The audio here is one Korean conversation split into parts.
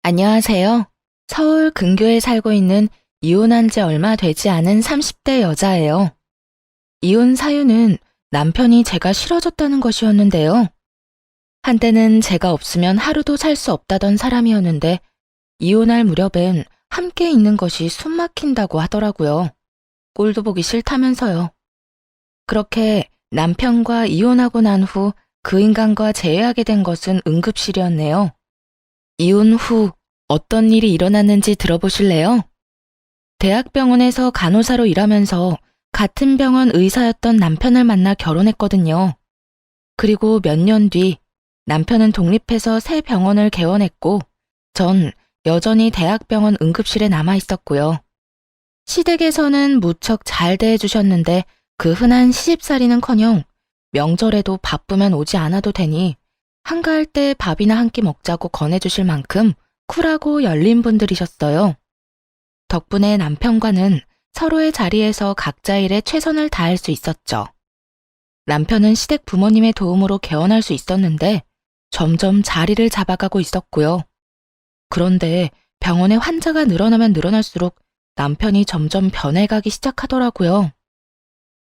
안녕하세요. 서울 근교에 살고 있는 이혼한 지 얼마 되지 않은 30대 여자예요. 이혼 사유는 남편이 제가 싫어졌다는 것이었는데요. 한때는 제가 없으면 하루도 살 수 없다던 사람이었는데 이혼할 무렵엔 함께 있는 것이 숨 막힌다고 하더라고요. 꼴도 보기 싫다면서요. 그렇게 남편과 이혼하고 난 후 그 인간과 재회하게 된 것은 응급실이었네요. 이혼 후 어떤 일이 일어났는지 들어보실래요? 대학병원에서 간호사로 일하면서 같은 병원 의사였던 남편을 만나 결혼했거든요. 그리고 몇 년 뒤 남편은 독립해서 새 병원을 개원했고 전 여전히 대학병원 응급실에 남아 있었고요. 시댁에서는 무척 잘 대해주셨는데 그 흔한 시집살이는커녕 명절에도 바쁘면 오지 않아도 되니 한가할 때 밥이나 한 끼 먹자고 권해주실 만큼 쿨하고 열린 분들이셨어요. 덕분에 남편과는 서로의 자리에서 각자 일에 최선을 다할 수 있었죠. 남편은 시댁 부모님의 도움으로 개원할 수 있었는데 점점 자리를 잡아가고 있었고요. 그런데 병원에 환자가 늘어나면 늘어날수록 남편이 점점 변해가기 시작하더라고요.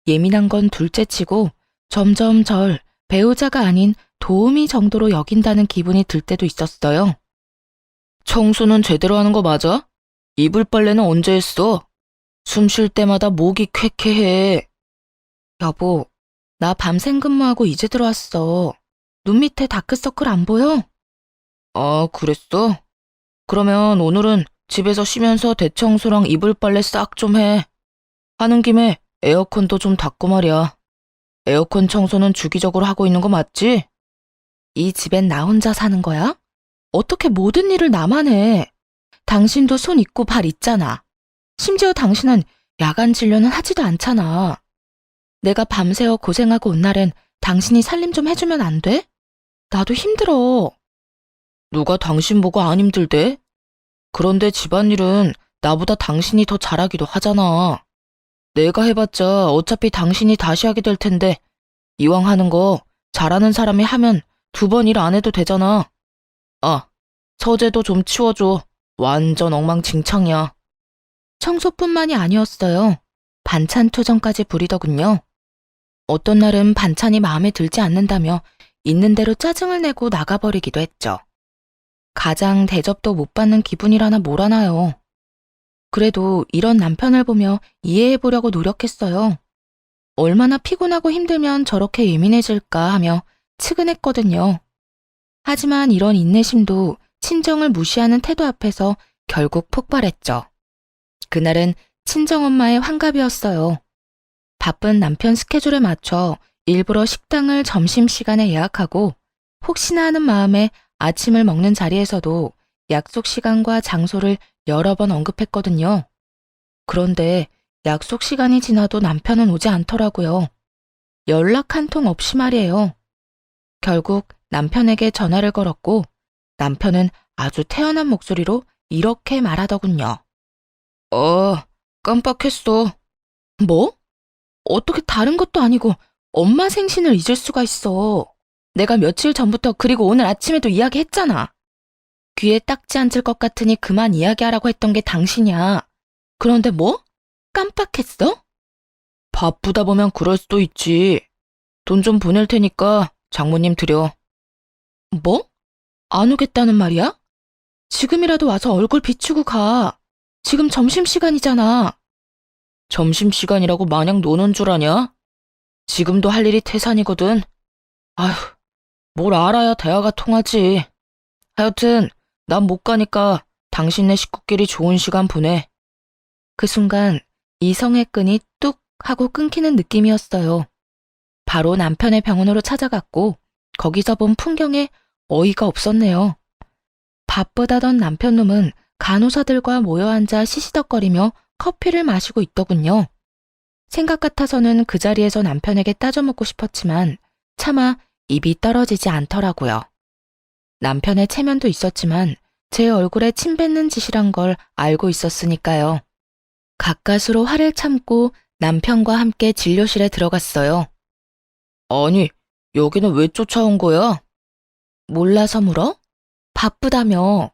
예민한 건 둘째치고 점점 절 배우자가 아닌 도우미 정도로 여긴다는 기분이 들 때도 있었어요. 청소는 제대로 하는 거 맞아? 이불 빨래는 언제 했어? 숨 쉴 때마다 목이 쾌쾌해. 여보, 나 밤샘 근무하고 이제 들어왔어. 눈 밑에 다크서클 안 보여? 아, 그랬어? 그러면 오늘은 집에서 쉬면서 대청소랑 이불 빨래 싹 좀 해. 하는 김에 에어컨도 좀 닦고 말이야. 에어컨 청소는 주기적으로 하고 있는 거 맞지? 이 집엔 나 혼자 사는 거야? 어떻게 모든 일을 나만 해? 당신도 손 있고 발 있잖아. 심지어 당신은 야간 진료는 하지도 않잖아. 내가 밤새워 고생하고 온 날엔 당신이 살림 좀 해주면 안 돼? 나도 힘들어. 누가 당신 보고 안 힘들대? 그런데 집안일은 나보다 당신이 더 잘하기도 하잖아. 내가 해봤자 어차피 당신이 다시 하게 될 텐데 이왕 하는 거 잘하는 사람이 하면 2번 일 안 해도 되잖아. 아, 서재도 좀 치워줘. 완전 엉망진창이야. 청소뿐만이 아니었어요. 반찬 투정까지 부리더군요. 어떤 날은 반찬이 마음에 들지 않는다며 있는 대로 짜증을 내고 나가버리기도 했죠. 가장 대접도 못 받는 기분이라나 뭐라나요. 그래도 이런 남편을 보며 이해해보려고 노력했어요. 얼마나 피곤하고 힘들면 저렇게 예민해질까 하며 측은했거든요. 하지만 이런 인내심도 친정을 무시하는 태도 앞에서 결국 폭발했죠. 그날은 친정엄마의 환갑이었어요. 바쁜 남편 스케줄에 맞춰 일부러 식당을 점심시간에 예약하고 혹시나 하는 마음에 아침을 먹는 자리에서도 약속 시간과 장소를 여러 번 언급했거든요. 그런데 약속 시간이 지나도 남편은 오지 않더라고요. 연락 한 통 없이 말이에요. 결국 남편에게 전화를 걸었고 남편은 아주 태연한 목소리로 이렇게 말하더군요. 깜빡했어. 뭐? 어떻게 다른 것도 아니고 엄마 생신을 잊을 수가 있어. 내가 며칠 전부터 그리고 오늘 아침에도 이야기했잖아. 귀에 딱지 앉을 것 같으니 그만 이야기하라고 했던 게 당신이야. 그런데 뭐? 깜빡했어? 바쁘다 보면 그럴 수도 있지. 돈 좀 보낼 테니까 장모님 드려. 뭐? 안 오겠다는 말이야? 지금이라도 와서 얼굴 비추고 가. 지금 점심시간이잖아. 점심시간이라고 마냥 노는 줄 아냐? 지금도 할 일이 태산이거든. 아휴, 뭘 알아야 대화가 통하지. 하여튼 난 못 가니까 당신네 식구끼리 좋은 시간 보내. 그 순간 이성의 끈이 뚝 하고 끊기는 느낌이었어요. 바로 남편의 병원으로 찾아갔고 거기서 본 풍경에 어이가 없었네요. 바쁘다던 남편놈은 간호사들과 모여 앉아 시시덕거리며 커피를 마시고 있더군요. 생각 같아서는 그 자리에서 남편에게 따져먹고 싶었지만 차마 입이 떨어지지 않더라고요. 남편의 체면도 있었지만 제 얼굴에 침 뱉는 짓이란 걸 알고 있었으니까요. 가까스로 화를 참고 남편과 함께 진료실에 들어갔어요. 아니, 여기는 왜 쫓아온 거야? 몰라서 물어? 바쁘다며.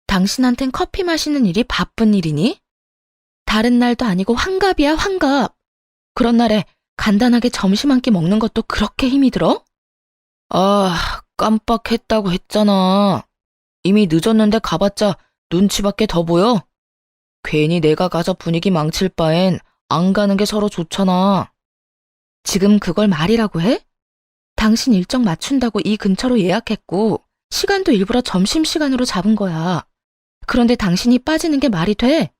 당신한텐 커피 마시는 일이 바쁜 일이니? 다른 날도 아니고 환갑이야, 환갑. 그런 날에 간단하게 점심 한 끼 먹는 것도 그렇게 힘이 들어? 아, 깜빡했다고 했잖아. 이미 늦었는데 가봤자 눈치밖에 더 보여? 괜히 내가 가서 분위기 망칠 바엔 안 가는 게 서로 좋잖아. 지금 그걸 말이라고 해? 당신 일정 맞춘다고 이 근처로 예약했고 시간도 일부러 점심시간으로 잡은 거야. 그런데 당신이 빠지는 게 말이 돼?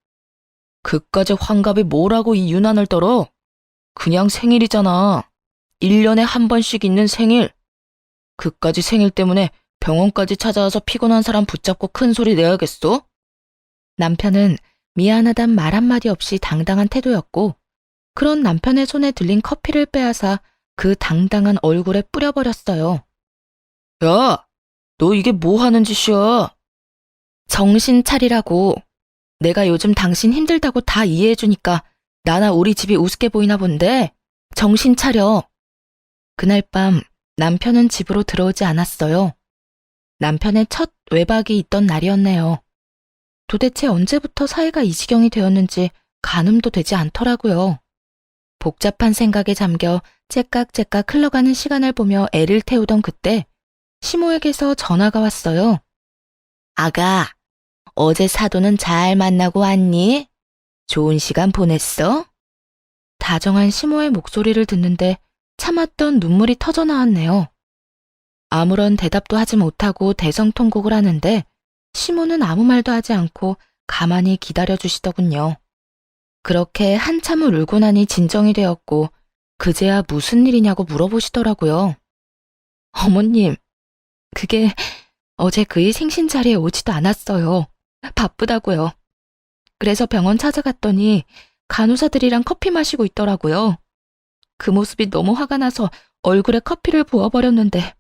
그까지 환갑이 뭐라고 이 유난을 떨어? 그냥 생일이잖아. 1년에 한 번씩 있는 생일. 그까지 생일 때문에 병원까지 찾아와서 피곤한 사람 붙잡고 큰 소리 내야겠어? 남편은 미안하단 말 한마디 없이 당당한 태도였고, 그런 남편의 손에 들린 커피를 빼앗아 그 당당한 얼굴에 뿌려버렸어요. 야, 너 이게 뭐 하는 짓이야? 정신 차리라고. 내가 요즘 당신 힘들다고 다 이해해주니까 나나 우리 집이 우습게 보이나 본데 정신 차려. 그날 밤 남편은 집으로 들어오지 않았어요. 남편의 첫 외박이 있던 날이었네요. 도대체 언제부터 사이가 이 지경이 되었는지 가늠도 되지 않더라고요. 복잡한 생각에 잠겨 째깍째깍 흘러가는 시간을 보며 애를 태우던 그때 시모에게서 전화가 왔어요. 아가, 어제 사돈은 잘 만나고 왔니? 좋은 시간 보냈어? 다정한 시모의 목소리를 듣는데 참았던 눈물이 터져 나왔네요. 아무런 대답도 하지 못하고 대성통곡을 하는데 시모는 아무 말도 하지 않고 가만히 기다려주시더군요. 그렇게 한참을 울고 나니 진정이 되었고 그제야 무슨 일이냐고 물어보시더라고요. 어머님, 그게 어제 그의 생신 자리에 오지도 않았어요. 바쁘다고요. 그래서 병원 찾아갔더니 간호사들이랑 커피 마시고 있더라고요. 그 모습이 너무 화가 나서 얼굴에 커피를 부어버렸는데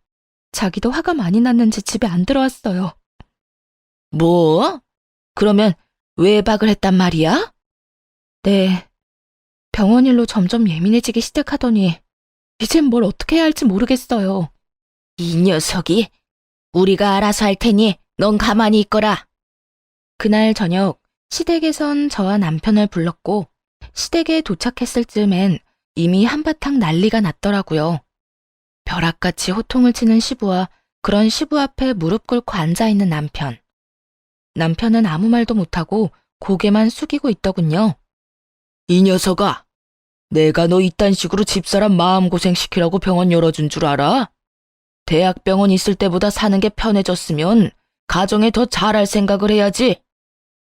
자기도 화가 많이 났는지 집에 안 들어왔어요. 뭐? 그러면 외박을 했단 말이야? 네. 병원 일로 점점 예민해지기 시작하더니 이젠 뭘 어떻게 해야 할지 모르겠어요. 이 녀석이 우리가 알아서 할 테니 넌 가만히 있거라. 그날 저녁 시댁에선 저와 남편을 불렀고 시댁에 도착했을 즈음엔 이미 한바탕 난리가 났더라고요. 벼락같이 호통을 치는 시부와 그런 시부 앞에 무릎 꿇고 앉아있는 남편. 남편은 아무 말도 못하고 고개만 숙이고 있더군요. 이 녀석아, 내가 너 이딴 식으로 집사람 마음고생시키라고 병원 열어준 줄 알아? 대학병원 있을 때보다 사는 게 편해졌으면 가정에 더 잘할 생각을 해야지.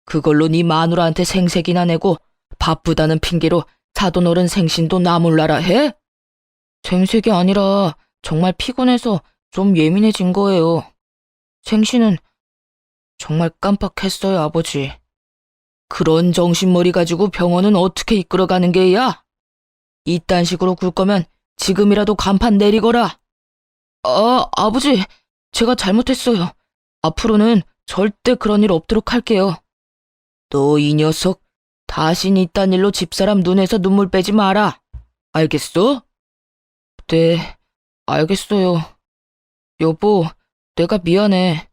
그걸로 네 마누라한테 생색이나 내고 바쁘다는 핑계로 사돈 어른 생신도 나몰라라 해? 생색이 아니라 정말 피곤해서 좀 예민해진 거예요. 생신은 정말 깜빡했어요, 아버지. 그런 정신머리 가지고 병원은 어떻게 이끌어가는 게야? 이딴 식으로 굴 거면 지금이라도 간판 내리거라. 아버지, 제가 잘못했어요. 앞으로는 절대 그런 일 없도록 할게요. 너 이 녀석, 다신 이딴 일로 집사람 눈에서 눈물 빼지 마라. 알겠어? 네, 알겠어요. 여보, 내가 미안해.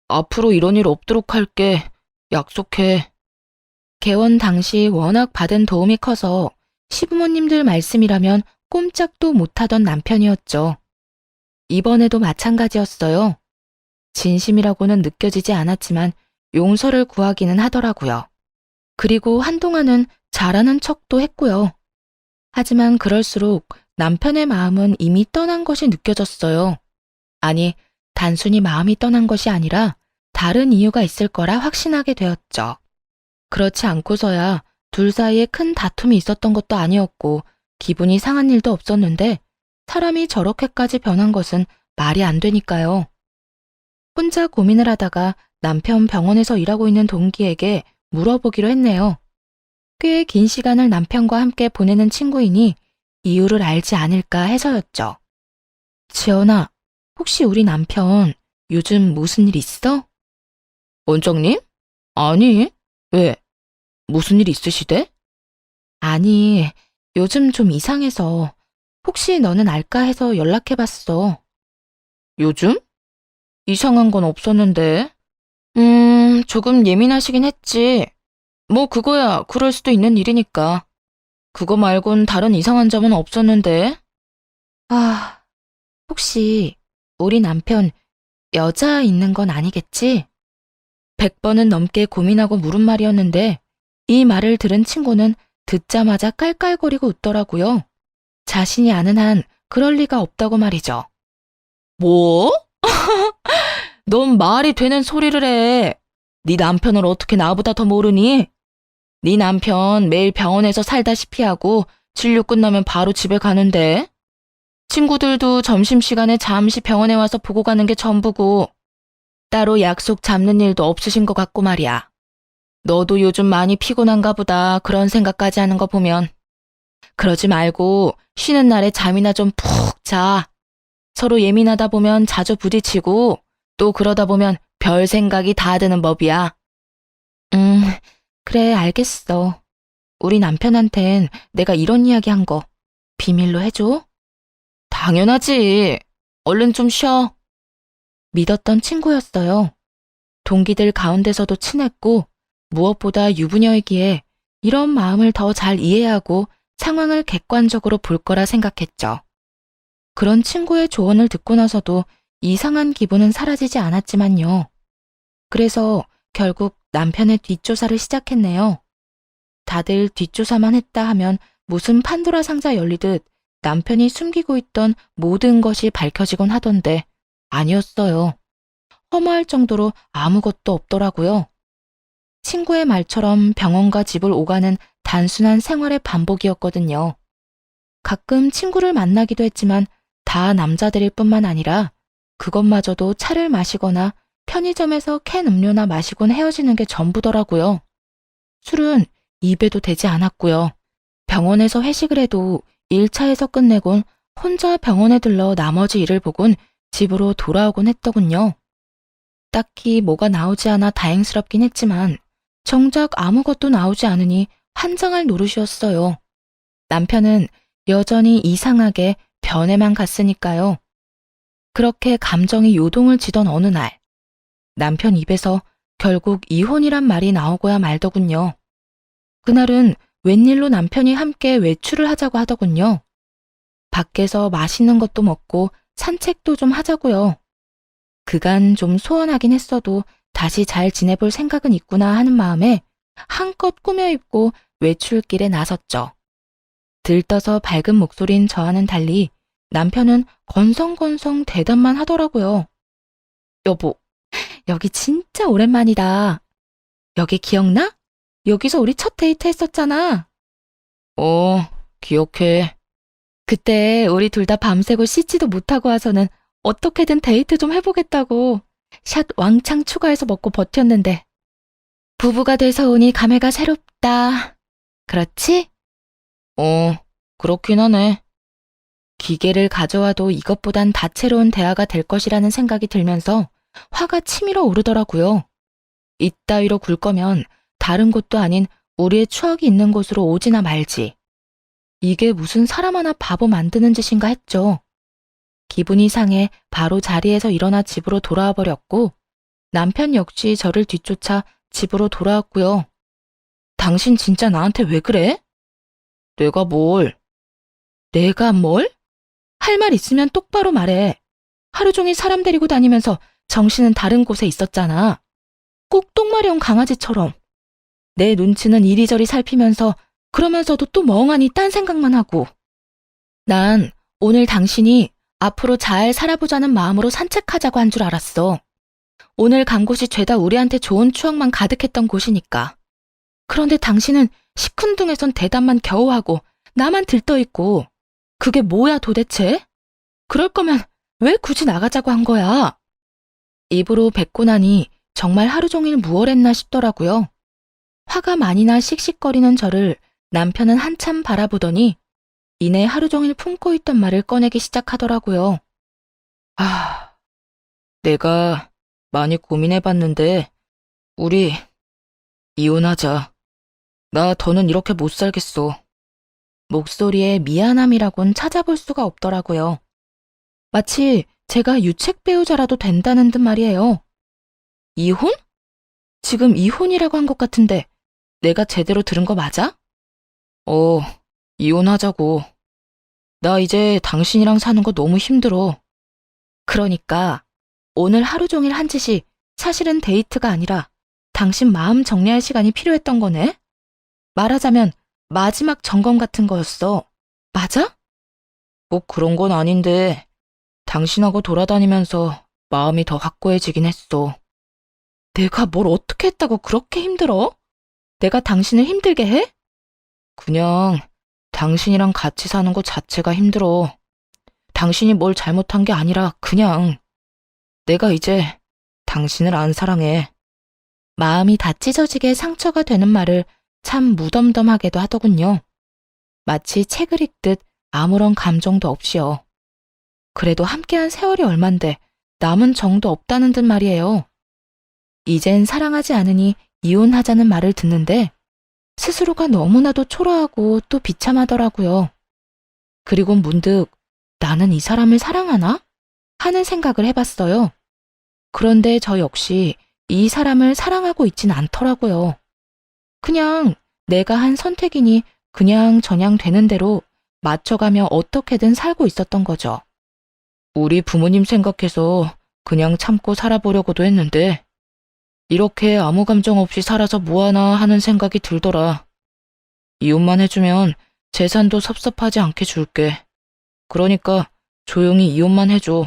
앞으로 이런 일 없도록 할게. 약속해. 개원 당시 워낙 받은 도움이 커서 시부모님들 말씀이라면 꼼짝도 못하던 남편이었죠. 이번에도 마찬가지였어요. 진심이라고는 느껴지지 않았지만 용서를 구하기는 하더라고요. 그리고 한동안은 잘하는 척도 했고요. 하지만 그럴수록 남편의 마음은 이미 떠난 것이 느껴졌어요. 아니, 단순히 마음이 떠난 것이 아니라 다른 이유가 있을 거라 확신하게 되었죠. 그렇지 않고서야 둘 사이에 큰 다툼이 있었던 것도 아니었고 기분이 상한 일도 없었는데 사람이 저렇게까지 변한 것은 말이 안 되니까요. 혼자 고민을 하다가 남편 병원에서 일하고 있는 동기에게 물어보기로 했네요. 꽤 긴 시간을 남편과 함께 보내는 친구이니 이유를 알지 않을까 해서였죠. 지연아, 혹시 우리 남편 요즘 무슨 일 있어? 원장님? 아니, 왜? 무슨 일 있으시대? 아니, 요즘 좀 이상해서 혹시 너는 알까 해서 연락해봤어. 요즘? 이상한 건 없었는데. 조금 예민하시긴 했지. 뭐 그거야 그럴 수도 있는 일이니까. 그거 말곤 다른 이상한 점은 없었는데. 아, 혹시 우리 남편 여자 있는 건 아니겠지? 100번은 넘게 고민하고 물은 말이었는데 이 말을 들은 친구는 듣자마자 깔깔거리고 웃더라고요. 자신이 아는 한 그럴 리가 없다고 말이죠. 뭐? 넌 말이 되는 소리를 해. 네 남편을 어떻게 나보다 더 모르니? 네 남편 매일 병원에서 살다시피 하고 진료 끝나면 바로 집에 가는데 친구들도 점심시간에 잠시 병원에 와서 보고 가는 게 전부고 따로 약속 잡는 일도 없으신 것 같고 말이야. 너도 요즘 많이 피곤한가 보다 그런 생각까지 하는 거 보면 그러지 말고 쉬는 날에 잠이나 좀 푹 자. 서로 예민하다 보면 자주 부딪히고 또 그러다 보면 별 생각이 다 드는 법이야. 그래 알겠어. 우리 남편한텐 내가 이런 이야기 한 거 비밀로 해줘? 당연하지. 얼른 좀 쉬어. 믿었던 친구였어요. 동기들 가운데서도 친했고 무엇보다 유부녀이기에 이런 마음을 더 잘 이해하고 상황을 객관적으로 볼 거라 생각했죠. 그런 친구의 조언을 듣고 나서도 이상한 기분은 사라지지 않았지만요. 그래서 결국 남편의 뒷조사를 시작했네요. 다들 뒷조사만 했다 하면 무슨 판도라 상자 열리듯 남편이 숨기고 있던 모든 것이 밝혀지곤 하던데 아니었어요. 허무할 정도로 아무것도 없더라고요. 친구의 말처럼 병원과 집을 오가는 단순한 생활의 반복이었거든요. 가끔 친구를 만나기도 했지만 다 남자들일 뿐만 아니라 그것마저도 차를 마시거나 편의점에서 캔 음료나 마시곤 헤어지는 게 전부더라고요. 술은 입에도 대지 않았고요. 병원에서 회식을 해도 1차에서 끝내곤 혼자 병원에 들러 나머지 일을 보곤 집으로 돌아오곤 했더군요. 딱히 뭐가 나오지 않아 다행스럽긴 했지만 정작 아무것도 나오지 않으니 환장할 노릇이었어요. 남편은 여전히 이상하게 변해만 갔으니까요. 그렇게 감정이 요동을 지던 어느 날, 남편 입에서 결국 이혼이란 말이 나오고야 말더군요. 그날은 웬일로 남편이 함께 외출을 하자고 하더군요. 밖에서 맛있는 것도 먹고 산책도 좀 하자고요. 그간 좀 소원하긴 했어도 다시 잘 지내볼 생각은 있구나 하는 마음에 한껏 꾸며입고 외출길에 나섰죠. 들떠서 밝은 목소리인 저와는 달리 남편은 건성건성 대답만 하더라고요. 여보, 여기 진짜 오랜만이다. 여기 기억나? 여기서 우리 첫 데이트 했었잖아. 기억해. 그때 우리 둘 다 밤새고 씻지도 못하고 와서는 어떻게든 데이트 좀 해보겠다고 샷 왕창 추가해서 먹고 버텼는데 부부가 돼서 오니 감회가 새롭다. 그렇지? 그렇긴 하네. 기계를 가져와도 이것보단 다채로운 대화가 될 것이라는 생각이 들면서 화가 치밀어 오르더라고요. 이따위로 굴 거면 다른 곳도 아닌 우리의 추억이 있는 곳으로 오지나 말지. 이게 무슨 사람 하나 바보 만드는 짓인가 했죠. 기분이 상해 바로 자리에서 일어나 집으로 돌아와 버렸고 남편 역시 저를 뒤쫓아 집으로 돌아왔고요. 당신 진짜 나한테 왜 그래? 내가 뭘? 내가 뭘? 할 말 있으면 똑바로 말해. 하루 종일 사람 데리고 다니면서 정신은 다른 곳에 있었잖아. 꼭 똥마려운 강아지처럼. 내 눈치는 이리저리 살피면서 그러면서도 또 멍하니 딴 생각만 하고. 난 오늘 당신이 앞으로 잘 살아보자는 마음으로 산책하자고 한 줄 알았어. 오늘 간 곳이 죄다 우리한테 좋은 추억만 가득했던 곳이니까. 그런데 당신은 시큰둥해선 대답만 겨우 하고 나만 들떠있고 그게 뭐야 도대체? 그럴 거면 왜 굳이 나가자고 한 거야? 입으로 뱉고 나니 정말 하루 종일 무얼했나 싶더라고요. 화가 많이 나 씩씩거리는 저를 남편은 한참 바라보더니 이내 하루 종일 품고 있던 말을 꺼내기 시작하더라고요. 내가 많이 고민해봤는데 우리 이혼하자. 나 더는 이렇게 못 살겠어. 목소리에 미안함이라곤 찾아볼 수가 없더라고요. 마치 제가 유책 배우자라도 된다는 듯 말이에요. 이혼? 지금 이혼이라고 한 것 같은데 내가 제대로 들은 거 맞아? 이혼하자고. 나 이제 당신이랑 사는 거 너무 힘들어. 그러니까 오늘 하루 종일 한 짓이 사실은 데이트가 아니라 당신 마음 정리할 시간이 필요했던 거네? 말하자면 마지막 점검 같은 거였어. 맞아? 꼭 그런 건 아닌데 당신하고 돌아다니면서 마음이 더 확고해지긴 했어. 내가 뭘 어떻게 했다고 그렇게 힘들어? 내가 당신을 힘들게 해? 그냥 당신이랑 같이 사는 것 자체가 힘들어. 당신이 뭘 잘못한 게 아니라 그냥 내가 이제 당신을 안 사랑해. 마음이 다 찢어지게 상처가 되는 말을 참 무덤덤하게도 하더군요. 마치 책을 읽듯 아무런 감정도 없이요. 그래도 함께한 세월이 얼만데 남은 정도 없다는 듯 말이에요. 이젠 사랑하지 않으니 이혼하자는 말을 듣는데 스스로가 너무나도 초라하고 또 비참하더라고요. 그리고 문득 나는 이 사람을 사랑하나? 하는 생각을 해봤어요. 그런데 저 역시 이 사람을 사랑하고 있진 않더라고요. 그냥 내가 한 선택이니 그냥 저냥 되는 대로 맞춰가며 어떻게든 살고 있었던 거죠. 우리 부모님 생각해서 그냥 참고 살아보려고도 했는데 이렇게 아무 감정 없이 살아서 뭐하나 하는 생각이 들더라. 이혼만 해주면 재산도 섭섭하지 않게 줄게. 그러니까 조용히 이혼만 해줘.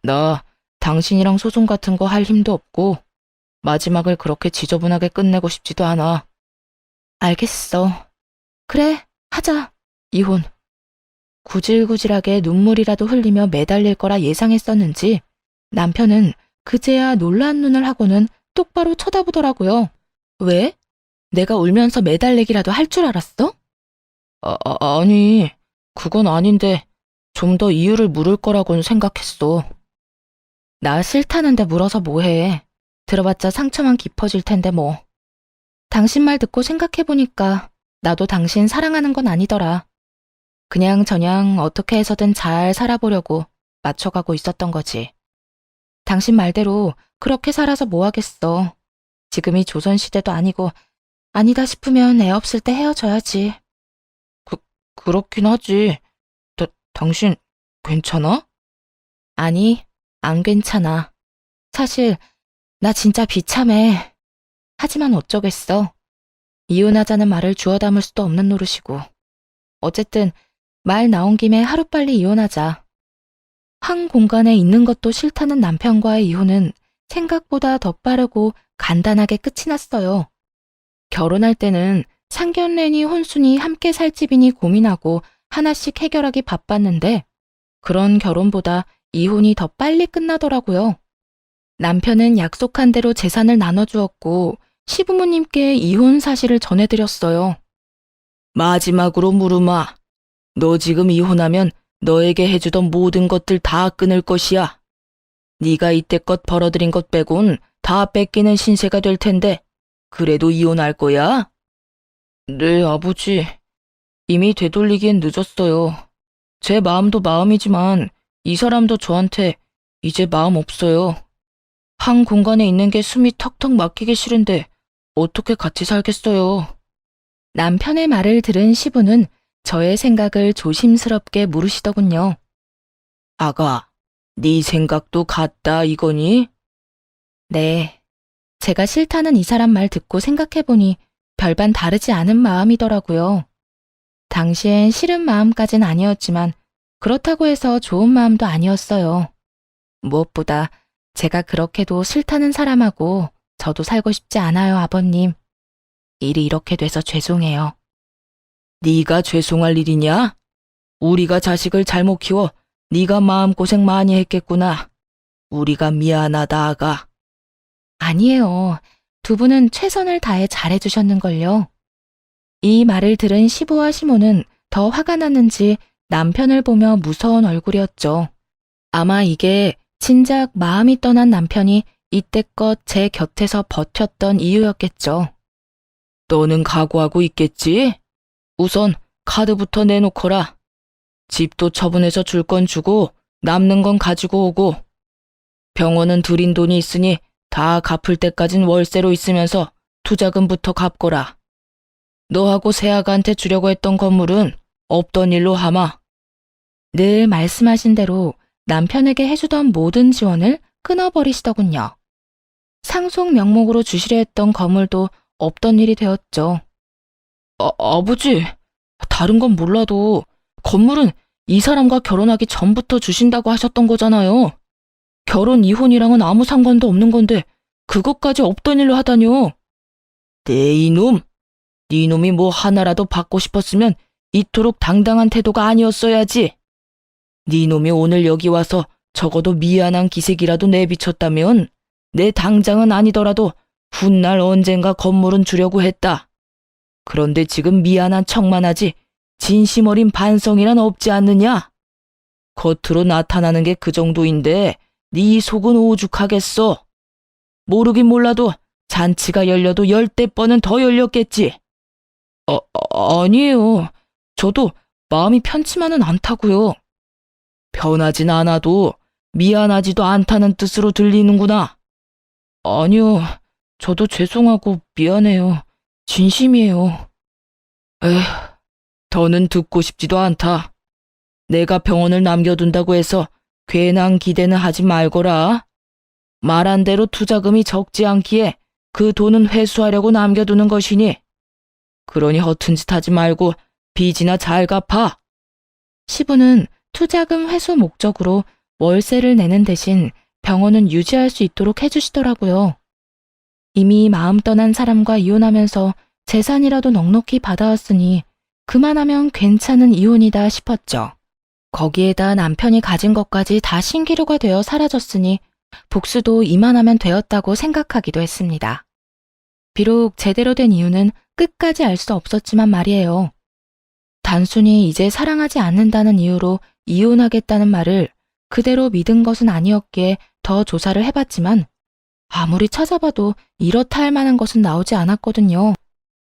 나 당신이랑 소송 같은 거 할 힘도 없고 마지막을 그렇게 지저분하게 끝내고 싶지도 않아. 알겠어. 그래, 하자. 이혼. 구질구질하게 눈물이라도 흘리며 매달릴 거라 예상했었는지 남편은 그제야 놀란 눈을 하고는 똑바로 쳐다보더라고요. 왜? 내가 울면서 매달리기라도 할 줄 알았어? 아니, 그건 아닌데 좀 더 이유를 물을 거라고는 생각했어. 나 싫다는데 물어서 뭐해. 들어봤자 상처만 깊어질 텐데 뭐. 당신 말 듣고 생각해보니까 나도 당신 사랑하는 건 아니더라. 그냥저냥 어떻게 해서든 잘 살아보려고 맞춰가고 있었던 거지. 당신 말대로 그렇게 살아서 뭐 하겠어. 지금이 조선시대도 아니고 아니다 싶으면 애 없을 때 헤어져야지. 그렇긴 하지. 당신 괜찮아? 아니, 안 괜찮아. 사실 나 진짜 비참해. 하지만 어쩌겠어. 이혼하자는 말을 주워 담을 수도 없는 노릇이고. 어쨌든 말 나온 김에 하루빨리 이혼하자. 한 공간에 있는 것도 싫다는 남편과의 이혼은 생각보다 더 빠르고 간단하게 끝이 났어요. 결혼할 때는 상견례니 혼수니 함께 살 집이니 고민하고 하나씩 해결하기 바빴는데 그런 결혼보다 이혼이 더 빨리 끝나더라고요. 남편은 약속한 대로 재산을 나눠주었고 시부모님께 이혼 사실을 전해드렸어요. 마지막으로 물으마. 너 지금 이혼하면 너에게 해주던 모든 것들 다 끊을 것이야. 네가 이때껏 벌어들인 것 빼곤 다 뺏기는 신세가 될 텐데 그래도 이혼할 거야? 네, 아버지. 이미 되돌리기엔 늦었어요. 제 마음도 마음이지만 이 사람도 저한테 이제 마음 없어요. 한 공간에 있는 게 숨이 턱턱 막히기 싫은데 어떻게 같이 살겠어요. 남편의 말을 들은 시부는 저의 생각을 조심스럽게 물으시더군요. 아가, 네 생각도 같다 이거니? 네. 제가 싫다는 이 사람 말 듣고 생각해보니 별반 다르지 않은 마음이더라고요. 당시엔 싫은 마음까진 아니었지만 그렇다고 해서 좋은 마음도 아니었어요. 무엇보다 제가 그렇게도 싫다는 사람하고 저도 살고 싶지 않아요, 아버님. 일이 이렇게 돼서 죄송해요. 네가 죄송할 일이냐? 우리가 자식을 잘못 키워 네가 마음고생 많이 했겠구나. 우리가 미안하다, 아가. 아니에요. 두 분은 최선을 다해 잘해주셨는걸요. 이 말을 들은 시부와 시모는 더 화가 났는지 남편을 보며 무서운 얼굴이었죠. 아마 이게 진작 마음이 떠난 남편이 이때껏 제 곁에서 버텼던 이유였겠죠. 너는 각오하고 있겠지? 우선 카드부터 내놓거라. 집도 처분해서 줄 건 주고 남는 건 가지고 오고 병원은 들인 돈이 있으니 다 갚을 때까진 월세로 있으면서 투자금부터 갚거라. 너하고 세아가한테 주려고 했던 건물은 없던 일로 하마. 늘 말씀하신 대로 남편에게 해주던 모든 지원을 끊어버리시더군요. 상속 명목으로 주시려 했던 건물도 없던 일이 되었죠. 아버지, 다른 건 몰라도 건물은 이 사람과 결혼하기 전부터 주신다고 하셨던 거잖아요. 결혼 이혼이랑은 아무 상관도 없는 건데 그것까지 없던 일로 하다뇨. 네 이놈, 네 놈이 뭐 하나라도 받고 싶었으면 이토록 당당한 태도가 아니었어야지. 네 놈이 오늘 여기 와서 적어도 미안한 기색이라도 내비쳤다면 내 당장은 아니더라도 훗날 언젠가 건물은 주려고 했다. 그런데 지금 미안한 척만 하지 진심 어린 반성이란 없지 않느냐? 겉으로 나타나는 게 그 정도인데 네 속은 오죽하겠어. 모르긴 몰라도 잔치가 열려도 10대 번은 더 열렸겠지. 아니에요. 저도 마음이 편치만은 않다고요. 편하진 않아도 미안하지도 않다는 뜻으로 들리는구나. 아니요. 저도 죄송하고 미안해요. 진심이에요. 에휴, 더는 듣고 싶지도 않다. 내가 병원을 남겨둔다고 해서 괜한 기대는 하지 말거라. 말한 대로 투자금이 적지 않기에 그 돈은 회수하려고 남겨두는 것이니. 그러니 허튼 짓 하지 말고 빚이나 잘 갚아. 시부는 투자금 회수 목적으로 월세를 내는 대신 병원은 유지할 수 있도록 해주시더라고요. 이미 마음 떠난 사람과 이혼하면서 재산이라도 넉넉히 받아왔으니 그만하면 괜찮은 이혼이다 싶었죠. 거기에다 남편이 가진 것까지 다 신기루가 되어 사라졌으니 복수도 이만하면 되었다고 생각하기도 했습니다. 비록 제대로 된 이유는 끝까지 알 수 없었지만 말이에요. 단순히 이제 사랑하지 않는다는 이유로 이혼하겠다는 말을 그대로 믿은 것은 아니었기에 더 조사를 해봤지만 아무리 찾아봐도 이렇다 할 만한 것은 나오지 않았거든요.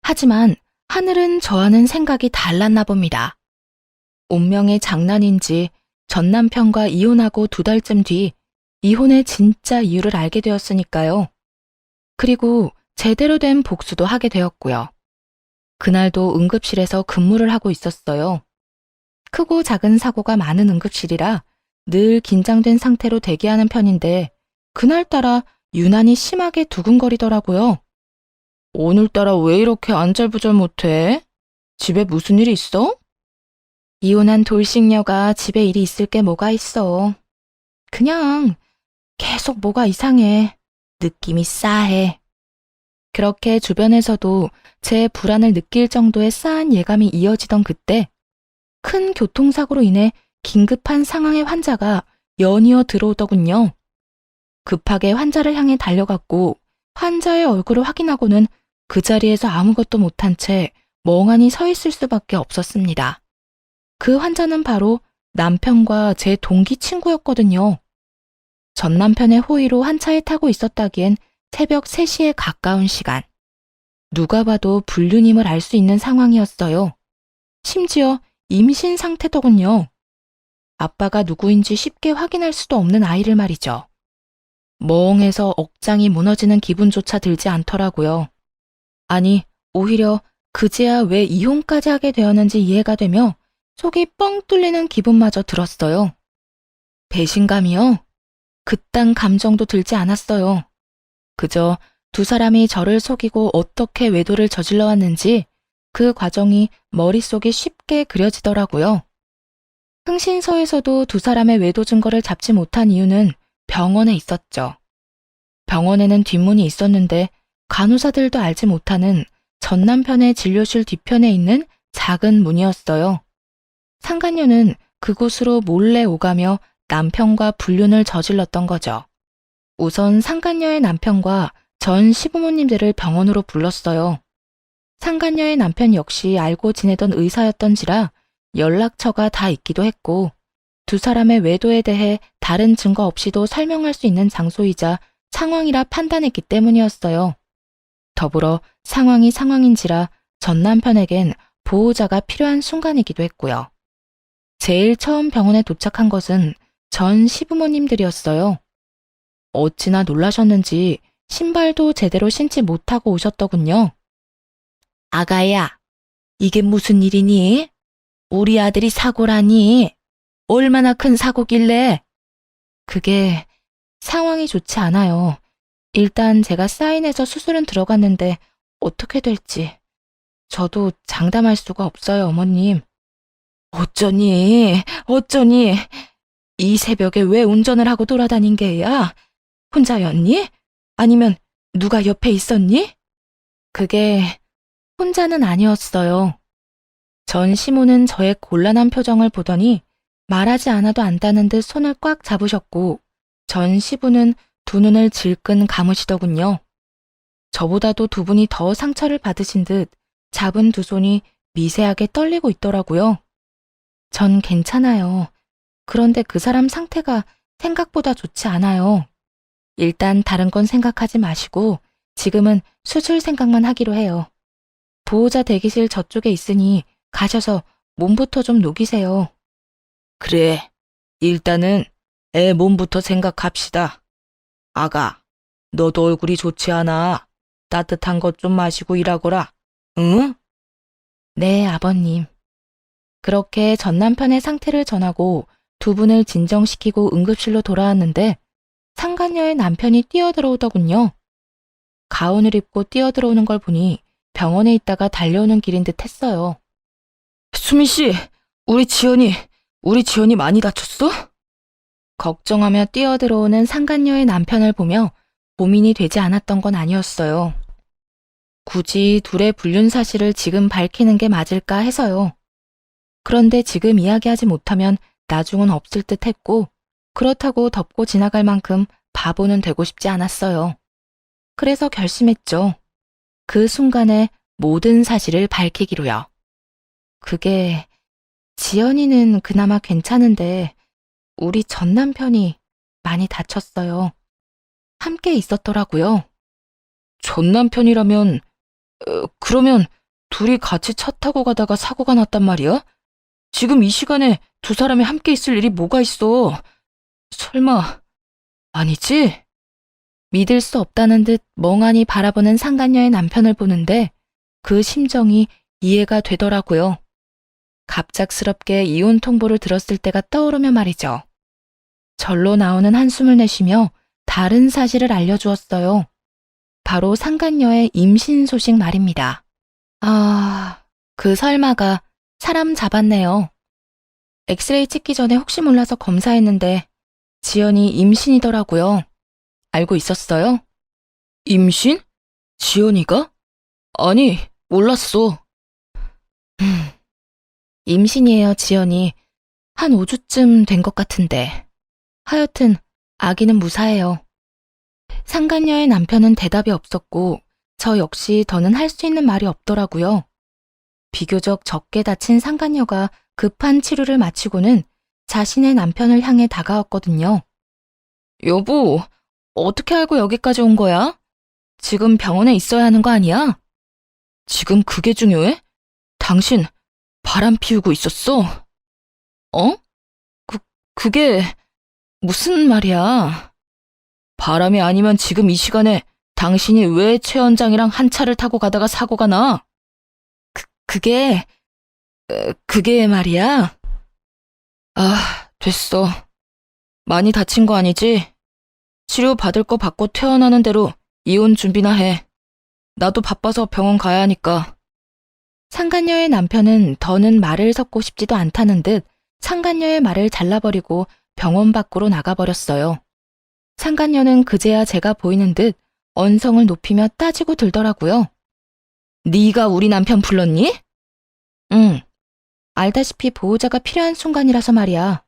하지만 하늘은 저와는 생각이 달랐나 봅니다. 운명의 장난인지 전 남편과 이혼하고 2달쯤 뒤 이혼의 진짜 이유를 알게 되었으니까요. 그리고 제대로 된 복수도 하게 되었고요. 그날도 응급실에서 근무를 하고 있었어요. 크고 작은 사고가 많은 응급실이라 늘 긴장된 상태로 대기하는 편인데 그날따라 유난히 심하게 두근거리더라고요. 오늘따라 왜 이렇게 안절부절 못해? 집에 무슨 일 있어? 이혼한 돌싱녀가 집에 일이 있을 게 뭐가 있어. 그냥 계속 뭐가 이상해. 느낌이 싸해. 그렇게 주변에서도 제 불안을 느낄 정도의 싸한 예감이 이어지던 그때 큰 교통사고로 인해 긴급한 상황의 환자가 연이어 들어오더군요. 급하게 환자를 향해 달려갔고 환자의 얼굴을 확인하고는 그 자리에서 아무것도 못한 채 멍하니 서 있을 수밖에 없었습니다. 그 환자는 바로 남편과 제 동기 친구였거든요. 전 남편의 호의로 한 차에 타고 있었다기엔 새벽 3시에 가까운 시간. 누가 봐도 불륜임을 알 수 있는 상황이었어요. 심지어 임신 상태더군요. 아빠가 누구인지 쉽게 확인할 수도 없는 아이를 말이죠. 멍해서 억장이 무너지는 기분조차 들지 않더라고요. 아니, 오히려 그제야 왜 이혼까지 하게 되었는지 이해가 되며 속이 뻥 뚫리는 기분마저 들었어요. 배신감이요? 그딴 감정도 들지 않았어요. 그저 두 사람이 저를 속이고 어떻게 외도를 저질러 왔는지 그 과정이 머릿속에 쉽게 그려지더라고요. 흥신소에서도 두 사람의 외도 증거를 잡지 못한 이유는 병원에 있었죠. 병원에는 뒷문이 있었는데 간호사들도 알지 못하는 전 남편의 진료실 뒤편에 있는 작은 문이었어요. 상간녀는 그곳으로 몰래 오가며 남편과 불륜을 저질렀던 거죠. 우선 상간녀의 남편과 전 시부모님들을 병원으로 불렀어요. 상간녀의 남편 역시 알고 지내던 의사였던지라 연락처가 다 있기도 했고 두 사람의 외도에 대해 다른 증거 없이도 설명할 수 있는 장소이자 상황이라 판단했기 때문이었어요. 더불어 상황이 상황인지라 전 남편에겐 보호자가 필요한 순간이기도 했고요. 제일 처음 병원에 도착한 것은 전 시부모님들이었어요. 어찌나 놀라셨는지 신발도 제대로 신지 못하고 오셨더군요. 아가야, 이게 무슨 일이니? 우리 아들이 사고라니? 얼마나 큰 사고길래? 그게 상황이 좋지 않아요. 일단 제가 사인해서 수술은 들어갔는데 어떻게 될지 저도 장담할 수가 없어요, 어머님. 어쩌니? 어쩌니? 이 새벽에 왜 운전을 하고 돌아다닌 게야? 혼자였니? 아니면 누가 옆에 있었니? 그게 혼자는 아니었어요. 전 시모는 저의 곤란한 표정을 보더니 말하지 않아도 안다는 듯 손을 꽉 잡으셨고 전 시부는 두 눈을 질끈 감으시더군요. 저보다도 두 분이 더 상처를 받으신 듯 잡은 두 손이 미세하게 떨리고 있더라고요. 전 괜찮아요. 그런데 그 사람 상태가 생각보다 좋지 않아요. 일단 다른 건 생각하지 마시고 지금은 수술 생각만 하기로 해요. 보호자 대기실 저쪽에 있으니 가셔서 몸부터 좀 녹이세요. 그래, 일단은 애 몸부터 생각합시다. 아가, 너도 얼굴이 좋지 않아. 따뜻한 것 좀 마시고 일하거라. 응? 네, 아버님. 그렇게 전 남편의 상태를 전하고 두 분을 진정시키고 응급실로 돌아왔는데 상간녀의 남편이 뛰어들어오더군요. 가운을 입고 뛰어들어오는 걸 보니 병원에 있다가 달려오는 길인 듯 했어요. 수민 씨, 우리 지연이 많이 다쳤어? 걱정하며 뛰어들어오는 상간녀의 남편을 보며 고민이 되지 않았던 건 아니었어요. 굳이 둘의 불륜 사실을 지금 밝히는 게 맞을까 해서요. 그런데 지금 이야기하지 못하면 나중은 없을 듯 했고 그렇다고 덮고 지나갈 만큼 바보는 되고 싶지 않았어요. 그래서 결심했죠. 그 순간에 모든 사실을 밝히기로요. 그게 지연이는 그나마 괜찮은데 우리 전 남편이 많이 다쳤어요. 함께 있었더라고요. 전 남편이라면 그러면 둘이 같이 차 타고 가다가 사고가 났단 말이야? 지금 이 시간에 두 사람이 함께 있을 일이 뭐가 있어? 설마 아니지? 믿을 수 없다는 듯 멍하니 바라보는 상간녀의 남편을 보는데 그 심정이 이해가 되더라고요. 갑작스럽게 이혼 통보를 들었을 때가 떠오르며 말이죠. 절로 나오는 한숨을 내쉬며 다른 사실을 알려주었어요. 바로 상간녀의 임신 소식 말입니다. 아, 그 설마가 사람 잡았네요. 엑스레이 찍기 전에 혹시 몰라서 검사했는데 지연이 임신이더라고요. 알고 있었어요? 임신? 지연이가? 아니, 몰랐어. 임신이에요, 지연이. 한 5주쯤 된 것 같은데. 하여튼 아기는 무사해요. 상간녀의 남편은 대답이 없었고 저 역시 더는 할 수 있는 말이 없더라고요. 비교적 적게 다친 상간녀가 급한 치료를 마치고는 자신의 남편을 향해 다가왔거든요. 여보, 어떻게 알고 여기까지 온 거야? 지금 병원에 있어야 하는 거 아니야? 지금 그게 중요해? 당신 바람 피우고 있었어? 어? 그게 무슨 말이야? 바람이 아니면 지금 이 시간에 당신이 왜 최 원장이랑 한 차를 타고 가다가 사고가 나? 그게 말이야? 아, 됐어. 많이 다친 거 아니지? 치료 받을 거 받고 퇴원하는 대로 이혼 준비나 해. 나도 바빠서 병원 가야 하니까. 상간녀의 남편은 더는 말을 섞고 싶지도 않다는 듯 상간녀의 말을 잘라버리고 병원 밖으로 나가버렸어요. 상간녀는 그제야 제가 보이는 듯 언성을 높이며 따지고 들더라고요. 네가 우리 남편 불렀니? 응. 알다시피 보호자가 필요한 순간이라서 말이야.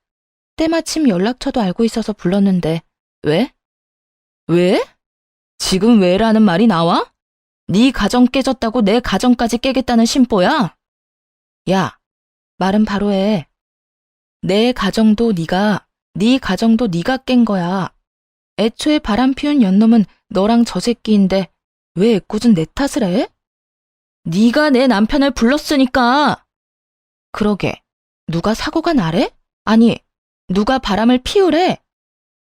때마침 연락처도 알고 있어서 불렀는데 왜? 왜? 지금 왜라는 말이 나와? 네 가정 깨졌다고 내 가정까지 깨겠다는 심보야? 야, 말은 바로 해. 내 가정도 네가, 네 가정도 네가 깬 거야. 애초에 바람 피운 연놈은 너랑 저 새끼인데 왜 애꿎은 내 탓을 해? 네가 내 남편을 불렀으니까. 그러게, 누가 사고가 나래? 아니, 누가 바람을 피우래?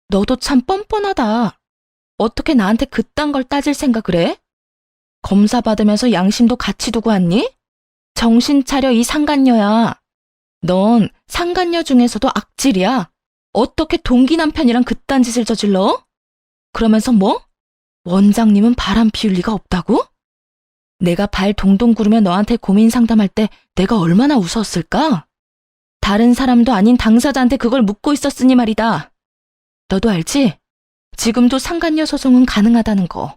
너도 참 뻔뻔하다. 어떻게 나한테 그딴 걸 따질 생각을 해? 검사 받으면서 양심도 같이 두고 왔니? 정신 차려, 이 상간녀야. 넌 상간녀 중에서도 악질이야. 어떻게 동기 남편이랑 그딴 짓을 저질러? 그러면서 뭐? 원장님은 바람 피울 리가 없다고? 내가 발 동동 구르며 너한테 고민 상담할 때 내가 얼마나 웃었을까? 다른 사람도 아닌 당사자한테 그걸 묻고 있었으니 말이다. 너도 알지? 지금도 상간녀 소송은 가능하다는 거.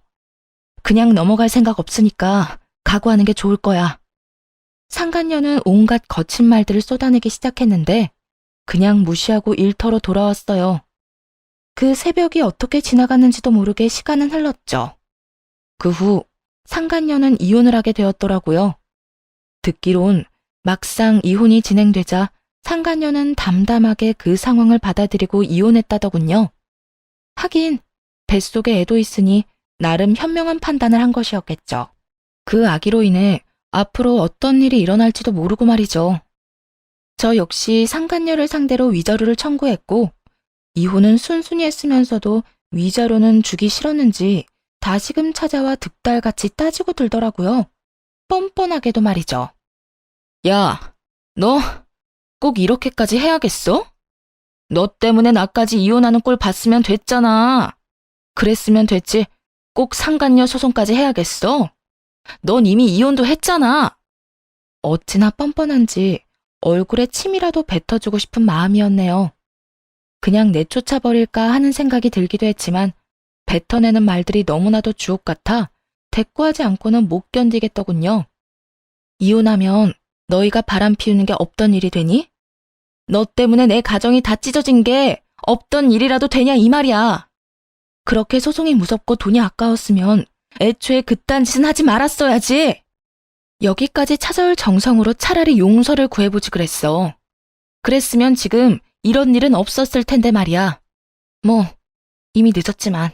그냥 넘어갈 생각 없으니까 각오하는 게 좋을 거야. 상간녀는 온갖 거친 말들을 쏟아내기 시작했는데 그냥 무시하고 일터로 돌아왔어요. 그 새벽이 어떻게 지나갔는지도 모르게 시간은 흘렀죠. 그 후 상간녀는 이혼을 하게 되었더라고요. 듣기론 막상 이혼이 진행되자 상간녀는 담담하게 그 상황을 받아들이고 이혼했다더군요. 하긴 뱃속에 애도 있으니 나름 현명한 판단을 한 것이었겠죠. 그 아기로 인해 앞으로 어떤 일이 일어날지도 모르고 말이죠. 저 역시 상간녀를 상대로 위자료를 청구했고 이혼은 순순히 했으면서도 위자료는 주기 싫었는지 다시금 찾아와 득달같이 따지고 들더라고요. 뻔뻔하게도 말이죠. 야, 너 꼭 이렇게까지 해야겠어? 너 때문에 나까지 이혼하는 꼴 봤으면 됐잖아. 그랬으면 됐지. 꼭 상간녀 소송까지 해야겠어? 넌 이미 이혼도 했잖아. 어찌나 뻔뻔한지 얼굴에 침이라도 뱉어주고 싶은 마음이었네요. 그냥 내쫓아버릴까 하는 생각이 들기도 했지만 뱉어내는 말들이 너무나도 주옥 같아 대꾸하지 않고는 못 견디겠더군요. 이혼하면 너희가 바람 피우는 게 없던 일이 되니? 너 때문에 내 가정이 다 찢어진 게 없던 일이라도 되냐 이 말이야. 그렇게 소송이 무섭고 돈이 아까웠으면 애초에 그딴 짓은 하지 말았어야지. 여기까지 찾아올 정성으로 차라리 용서를 구해보지 그랬어. 그랬으면 지금 이런 일은 없었을 텐데 말이야. 뭐 이미 늦었지만.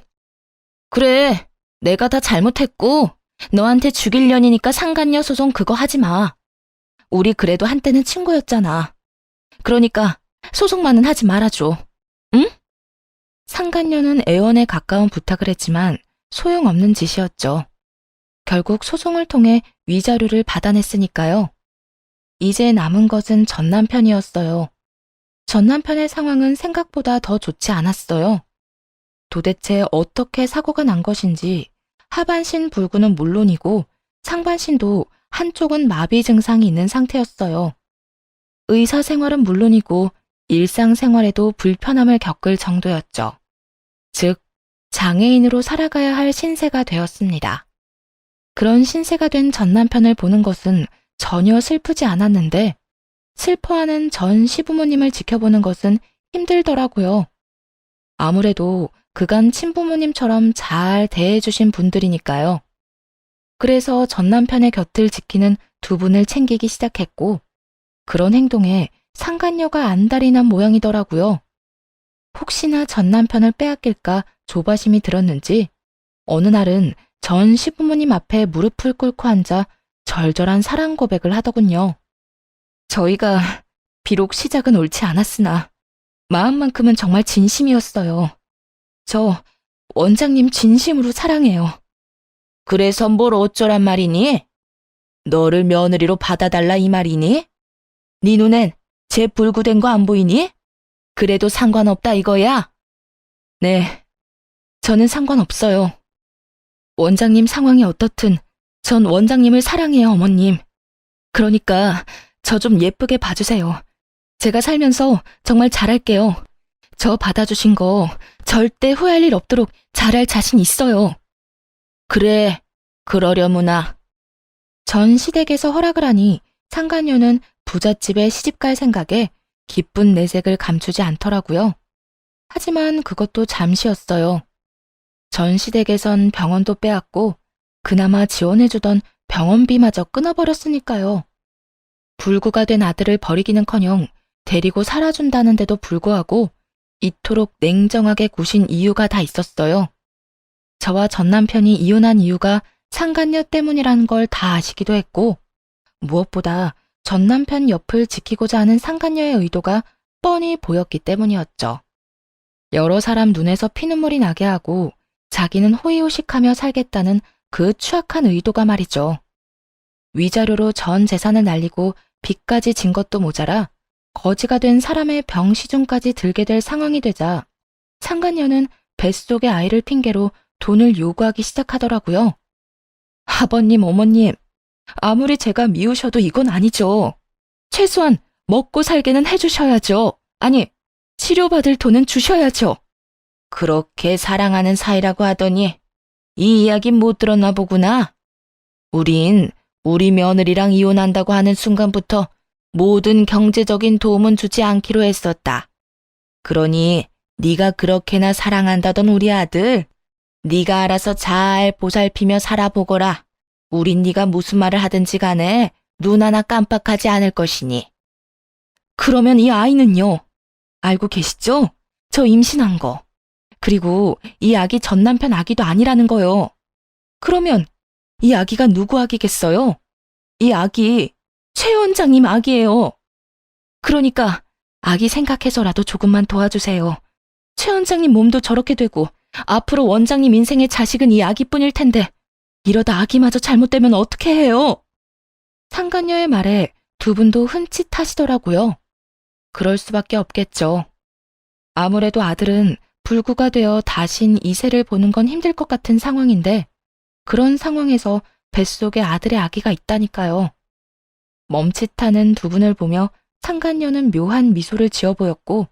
그래, 내가 다 잘못했고 너한테 죽일 년이니까 상간녀 소송 그거 하지 마. 우리 그래도 한때는 친구였잖아. 그러니까 소송만은 하지 말아줘. 응? 상간녀는 애원에 가까운 부탁을 했지만 소용없는 짓이었죠. 결국 소송을 통해 위자료를 받아냈으니까요. 이제 남은 것은 전 남편이었어요. 전 남편의 상황은 생각보다 더 좋지 않았어요. 도대체 어떻게 사고가 난 것인지 하반신 불구는 물론이고 상반신도 한쪽은 마비 증상이 있는 상태였어요. 의사 생활은 물론이고 일상생활에도 불편함을 겪을 정도였죠. 즉, 장애인으로 살아가야 할 신세가 되었습니다. 그런 신세가 된 전 남편을 보는 것은 전혀 슬프지 않았는데 슬퍼하는 전 시부모님을 지켜보는 것은 힘들더라고요. 아무래도 그간 친부모님처럼 잘 대해주신 분들이니까요. 그래서 전 남편의 곁을 지키는 두 분을 챙기기 시작했고 그런 행동에 상간녀가 안달이 난 모양이더라고요. 혹시나 전 남편을 빼앗길까 조바심이 들었는지 어느 날은 전 시부모님 앞에 무릎을 꿇고 앉아 절절한 사랑 고백을 하더군요. 저희가 비록 시작은 옳지 않았으나 마음만큼은 정말 진심이었어요. 저 원장님 진심으로 사랑해요. 그래서 뭘 어쩌란 말이니? 너를 며느리로 받아달라 이 말이니? 네 눈엔 제 불구된 거 안 보이니? 그래도 상관없다 이거야? 네, 저는 상관없어요. 원장님 상황이 어떻든 전 원장님을 사랑해요, 어머님. 그러니까 저 좀 예쁘게 봐주세요. 제가 살면서 정말 잘할게요. 저 받아주신 거 절대 후회할 일 없도록 잘할 자신 있어요. 그래, 그러려무나. 전 시댁에서 허락을 하니 상간녀는 부잣집에 시집갈 생각에 기쁜 내색을 감추지 않더라고요. 하지만 그것도 잠시였어요. 전 시댁에선 병원도 빼앗고 그나마 지원해주던 병원비마저 끊어버렸으니까요. 불구가 된 아들을 버리기는커녕 데리고 살아준다는데도 불구하고 이토록 냉정하게 구신 이유가 다 있었어요. 저와 전 남편이 이혼한 이유가 상간녀 때문이라는 걸 다 아시기도 했고 무엇보다 전 남편 옆을 지키고자 하는 상간녀의 의도가 뻔히 보였기 때문이었죠. 여러 사람 눈에서 피눈물이 나게 하고 자기는 호의호식하며 살겠다는 그 추악한 의도가 말이죠. 위자료로 전 재산을 날리고 빚까지 진 것도 모자라 거지가 된 사람의 병시중까지 들게 될 상황이 되자 상간녀는 뱃속의 아이를 핑계로 돈을 요구하기 시작하더라고요. 아버님, 어머님, 아무리 제가 미우셔도 이건 아니죠. 최소한 먹고 살게는 해주셔야죠. 아니, 치료받을 돈은 주셔야죠. 그렇게 사랑하는 사이라고 하더니 이 이야기 못 들었나 보구나. 우린 우리 며느리랑 이혼한다고 하는 순간부터 모든 경제적인 도움은 주지 않기로 했었다. 그러니 네가 그렇게나 사랑한다던 우리 아들, 네가 알아서 잘 보살피며 살아보거라. 우린 네가 무슨 말을 하든지 간에 눈 하나 깜빡하지 않을 것이니. 그러면 이 아이는요? 알고 계시죠? 저 임신한 거. 그리고 이 아기 전 남편 아기도 아니라는 거요. 그러면 이 아기가 누구 아기겠어요? 이 아기 최 원장님 아기예요. 그러니까 아기 생각해서라도 조금만 도와주세요. 최 원장님 몸도 저렇게 되고 앞으로 원장님 인생의 자식은 이 아기뿐일 텐데 이러다 아기마저 잘못되면 어떻게 해요? 상간녀의 말에 두 분도 흠칫하시더라고요. 그럴 수밖에 없겠죠. 아무래도 아들은 불구가 되어 다신 이세를 보는 건 힘들 것 같은 상황인데 그런 상황에서 뱃속에 아들의 아기가 있다니까요. 멈칫하는 두 분을 보며 상간녀는 묘한 미소를 지어 보였고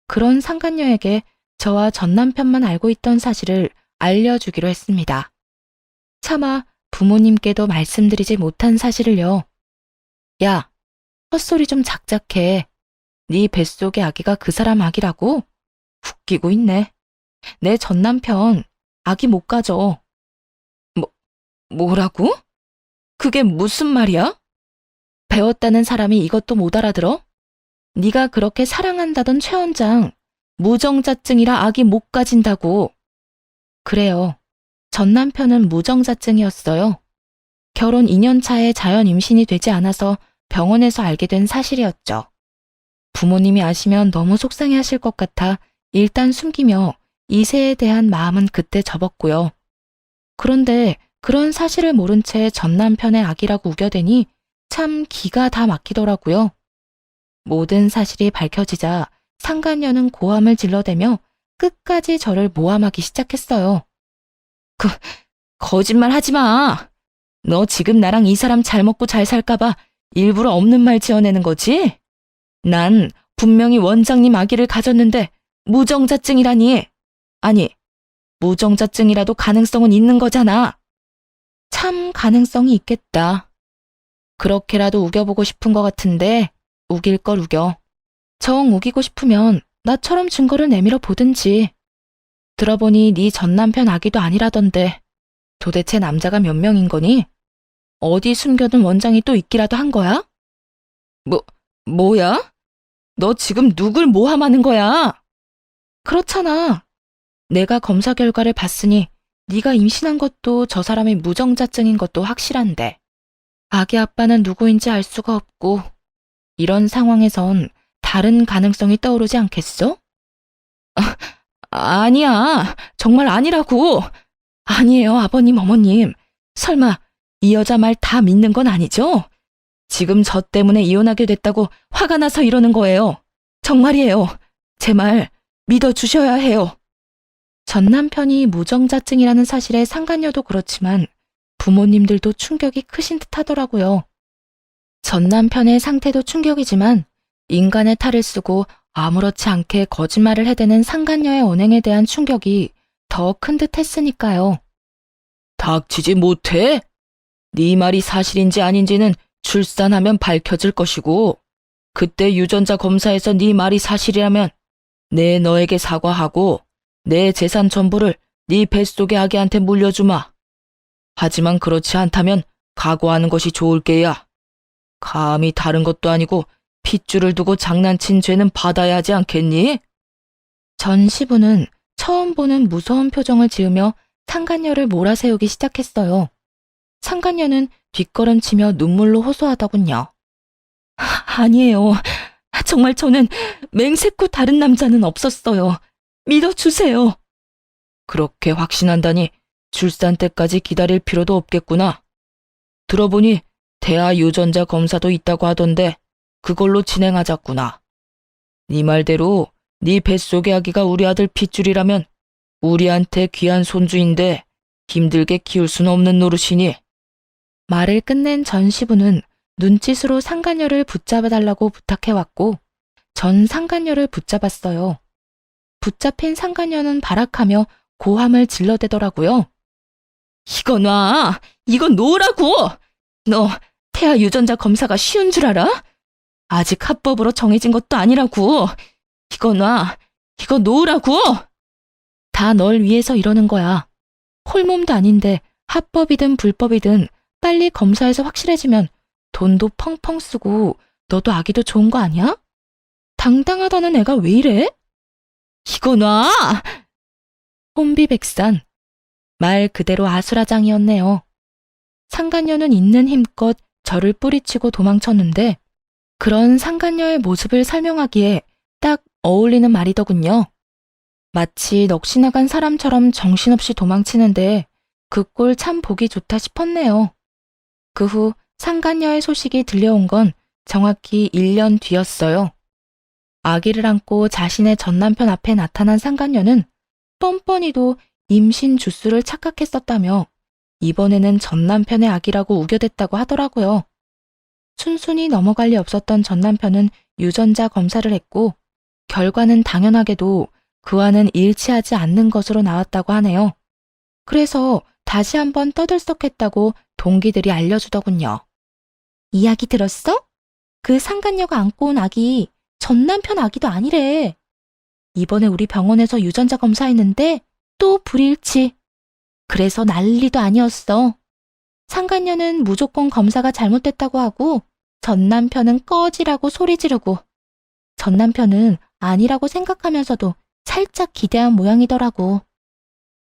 그런 상간녀에게 저와 전 남편만 알고 있던 사실을 알려주기로 했습니다. 차마 부모님께도 말씀드리지 못한 사실을요. 야, 헛소리 좀 작작해. 네 뱃속의 아기가 그 사람 아기라고? 웃기고 있네. 내 전 남편 아기 못 가져. 뭐라고? 그게 무슨 말이야? 배웠다는 사람이 이것도 못 알아들어? 네가 그렇게 사랑한다던 최 원장 무정자증이라 아기 못 가진다고. 그래요. 전 남편은 무정자증이었어요. 결혼 2년 차에 자연 임신이 되지 않아서 병원에서 알게 된 사실이었죠. 부모님이 아시면 너무 속상해하실 것 같아 일단 숨기며 이세에 대한 마음은 그때 접었고요. 그런데 그런 사실을 모른 채 전 남편의 아기라고 우겨대니 참 기가 다 막히더라고요. 모든 사실이 밝혀지자 상간녀는 고함을 질러대며 끝까지 저를 모함하기 시작했어요. 거짓말 하지 마. 너 지금 나랑 이 사람 잘 먹고 잘 살까봐 일부러 없는 말 지어내는 거지? 난 분명히 원장님 아기를 가졌는데 무정자증이라니. 아니, 무정자증이라도 가능성은 있는 거잖아. 참 가능성이 있겠다. 그렇게라도 우겨보고 싶은 것 같은데 우길 걸 우겨. 정 우기고 싶으면 나처럼 증거를 내밀어 보든지. 들어보니 네 전 남편 아기도 아니라던데 도대체 남자가 몇 명인 거니? 어디 숨겨둔 원장이 또 있기라도 한 거야? 뭐야? 너 지금 누굴 모함하는 거야? 그렇잖아. 내가 검사 결과를 봤으니 네가 임신한 것도 저 사람이 무정자증인 것도 확실한데 아기 아빠는 누구인지 알 수가 없고 이런 상황에선 다른 가능성이 떠오르지 않겠어? 아니야. 정말 아니라고. 아니에요, 아버님, 어머님. 설마 이 여자 말 다 믿는 건 아니죠? 지금 저 때문에 이혼하게 됐다고 화가 나서 이러는 거예요. 정말이에요. 제 말 믿어주셔야 해요. 전 남편이 무정자증이라는 사실에 상간녀도 그렇지만 부모님들도 충격이 크신 듯 하더라고요. 전 남편의 상태도 충격이지만 인간의 탈을 쓰고 아무렇지 않게 거짓말을 해대는 상간녀의 언행에 대한 충격이 더 큰 듯 했으니까요. 닥치지 못해? 네 말이 사실인지 아닌지는 출산하면 밝혀질 것이고 그때 유전자 검사에서 네 말이 사실이라면 내 너에게 사과하고 내 재산 전부를 네 뱃속의 아기한테 물려주마. 하지만 그렇지 않다면 각오하는 것이 좋을 게야. 감히 다른 것도 아니고 핏줄을 두고 장난친 죄는 받아야 하지 않겠니? 전 시부는 처음 보는 무서운 표정을 지으며 상간녀를 몰아세우기 시작했어요. 상간녀는 뒷걸음치며 눈물로 호소하더군요. 아니에요. 정말 저는 맹세코 다른 남자는 없었어요. 믿어주세요. 그렇게 확신한다니 출산 때까지 기다릴 필요도 없겠구나. 들어보니 태아 유전자 검사도 있다고 하던데 그걸로 진행하자꾸나. 네 말대로 네 뱃속의 아기가 우리 아들 핏줄이라면 우리한테 귀한 손주인데 힘들게 키울 수는 없는 노릇이니. 말을 끝낸 전 시부는 눈짓으로 상간녀를 붙잡아달라고 부탁해왔고 전 상간녀를 붙잡았어요. 붙잡힌 상간녀는 발악하며 고함을 질러대더라고요. 이거 놔! 이건 놓으라고! 너 태아 유전자 검사가 쉬운 줄 알아? 아직 합법으로 정해진 것도 아니라고! 이거 놔! 이거 놓으라고! 다 널 위해서 이러는 거야. 홀몸도 아닌데 합법이든 불법이든 빨리 검사해서 확실해지면 돈도 펑펑 쓰고 너도 아기도 좋은 거 아니야? 당당하다는 애가 왜 이래? 이거 놔! 혼비백산. 말 그대로 아수라장이었네요. 상간녀는 있는 힘껏 저를 뿌리치고 도망쳤는데 그런 상간녀의 모습을 설명하기에 딱 어울리는 말이더군요. 마치 넋이 나간 사람처럼 정신없이 도망치는데 그 꼴 참 보기 좋다 싶었네요. 그 후 상간녀의 소식이 들려온 건 정확히 1년 뒤였어요. 아기를 안고 자신의 전남편 앞에 나타난 상간녀는 뻔뻔히도 임신 주수를 착각했었다며 이번에는 전남편의 아기라고 우겨댔다고 하더라고요. 순순히 넘어갈 리 없었던 전남편은 유전자 검사를 했고 결과는 당연하게도 그와는 일치하지 않는 것으로 나왔다고 하네요. 그래서 다시 한번 떠들썩했다고 동기들이 알려주더군요. 이야기 들었어? 그 상간녀가 안고 온 아기 전남편 아기도 아니래. 이번에 우리 병원에서 유전자 검사했는데 또 불일치. 그래서 난리도 아니었어. 상간녀는 무조건 검사가 잘못됐다고 하고 전남편은 꺼지라고 소리 지르고 전남편은 아니라고 생각하면서도 살짝 기대한 모양이더라고.